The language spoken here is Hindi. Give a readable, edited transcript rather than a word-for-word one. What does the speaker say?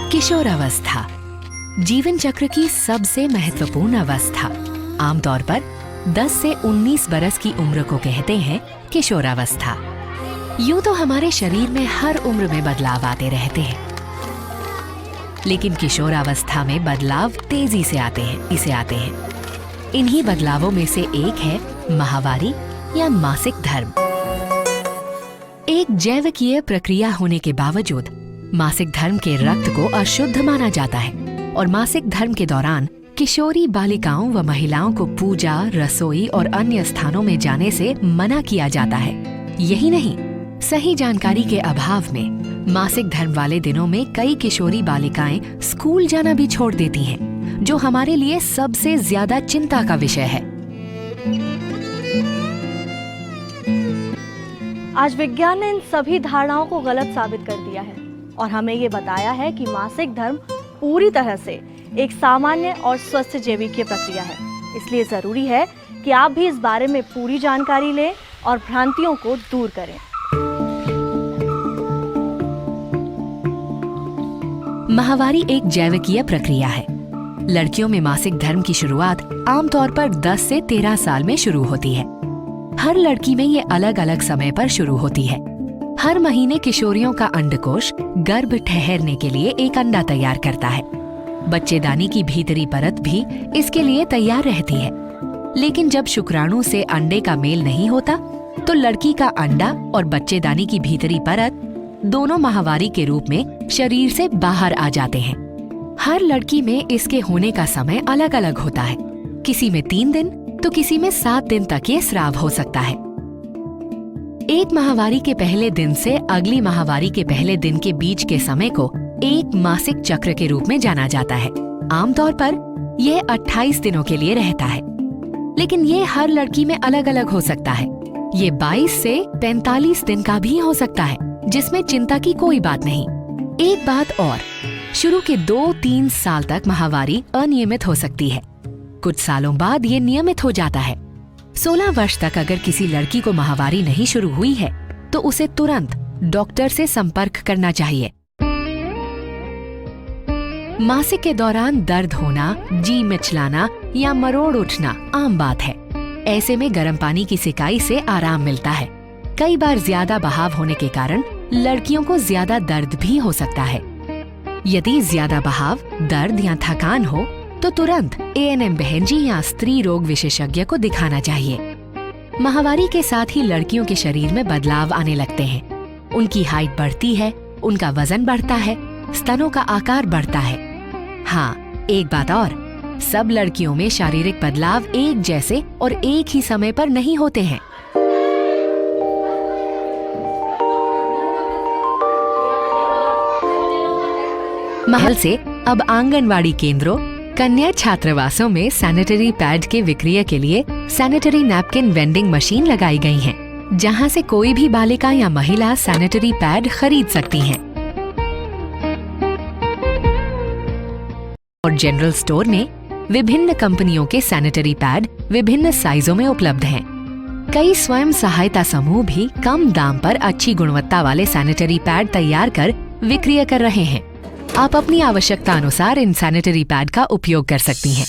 किशोरावस्था जीवन चक्र की सबसे महत्वपूर्ण अवस्था। आमतौर पर 10 से 19 बरस की उम्र को कहते हैं किशोरावस्था। यूं तो हमारे शरीर में हर उम्र में बदलाव आते रहते हैं, लेकिन किशोरावस्था में बदलाव तेजी से आते हैं। इन्हीं बदलावों में से एक है माहवारी या मासिक धर्म। एक जैविकीय प्रक्रिया होने के बावजूद मासिक धर्म के रक्त को अशुद्ध माना जाता है और मासिक धर्म के दौरान किशोरी बालिकाओं व महिलाओं को पूजा, रसोई और अन्य स्थानों में जाने से मना किया जाता है। यही नहीं, सही जानकारी के अभाव में मासिक धर्म वाले दिनों में कई किशोरी बालिकाएं स्कूल जाना भी छोड़ देती हैं, जो हमारे लिए सबसे ज्यादा चिंता का विषय है। आज विज्ञान ने इन सभी धारणाओं को गलत साबित कर दिया है और हमें ये बताया है कि मासिक धर्म पूरी तरह से एक सामान्य और स्वस्थ जैविकीय प्रक्रिया है। इसलिए जरूरी है कि आप भी इस बारे में पूरी जानकारी लें और भ्रांतियों को दूर करें। माहवारी एक जैविकीय प्रक्रिया है। लड़कियों में मासिक धर्म की शुरुआत आमतौर पर 10 से 13 साल में शुरू होती है। हर लड़की में ये अलग अलग समय पर शुरू होती है। हर महीने किशोरियों का अंडकोश गर्भ ठहरने के लिए एक अंडा तैयार करता है। बच्चेदानी की भीतरी परत भी इसके लिए तैयार रहती है। लेकिन जब शुक्राणु से अंडे का मेल नहीं होता, तो लड़की का अंडा और बच्चेदानी की भीतरी परत दोनों माहवारी के रूप में शरीर से बाहर आ जाते हैं। हर लड़की में इसके होने का समय अलग अलग होता है। किसी में 3 दिन तो किसी में 7 दिन तक ये स्राव हो सकता है। एक माहवारी के पहले दिन से अगली माहवारी के पहले दिन के बीच के समय को एक मासिक चक्र के रूप में जाना जाता है। आमतौर पर यह 28 दिनों के लिए रहता है, लेकिन ये हर लड़की में अलग अलग हो सकता है। ये 22 से 45 दिन का भी हो सकता है, जिसमें चिंता की कोई बात नहीं। एक बात और, शुरू के 2-3 साल तक माहवारी अनियमित हो सकती है। कुछ सालों बाद ये नियमित हो जाता है। 16 वर्ष तक अगर किसी लड़की को माहवारी नहीं शुरू हुई है, तो उसे तुरंत डॉक्टर से संपर्क करना चाहिए। मासिक के दौरान दर्द होना, जी मिचलाना या मरोड़ उठना आम बात है। ऐसे में गर्म पानी की सिकाई से आराम मिलता है। कई बार ज्यादा बहाव होने के कारण लड़कियों को ज्यादा दर्द भी हो सकता है। यदि ज्यादा बहाव, दर्द या थकान हो, तो तुरंत ANM बहन जी या स्त्री रोग विशेषज्ञ को दिखाना चाहिए। माहवारी के साथ ही लड़कियों के शरीर में बदलाव आने लगते हैं। उनकी हाइट बढ़ती है, उनका वजन बढ़ता है, स्तनों का आकार बढ़ता है। हाँ, एक बात और, सब लड़कियों में शारीरिक बदलाव एक जैसे और एक ही समय पर नहीं होते हैं। महल से अब आंगनवाड़ी केंद्रों, कन्या छात्रावासों में सैनिटरी पैड के विक्रय के लिए सैनिटरी नैपकिन वेंडिंग मशीन लगाई गई हैं, जहां से कोई भी बालिका या महिला सैनिटरी पैड खरीद सकती हैं। और जनरल स्टोर में विभिन्न कंपनियों के सैनिटरी पैड विभिन्न साइजों में उपलब्ध हैं। कई स्वयं सहायता समूह भी कम दाम पर अच्छी गुणवत्ता वाले सैनिटरी पैड तैयार कर विक्रय कर रहे हैं। आप अपनी आवश्यकता अनुसार इन सैनिटरी पैड का उपयोग कर सकती हैं।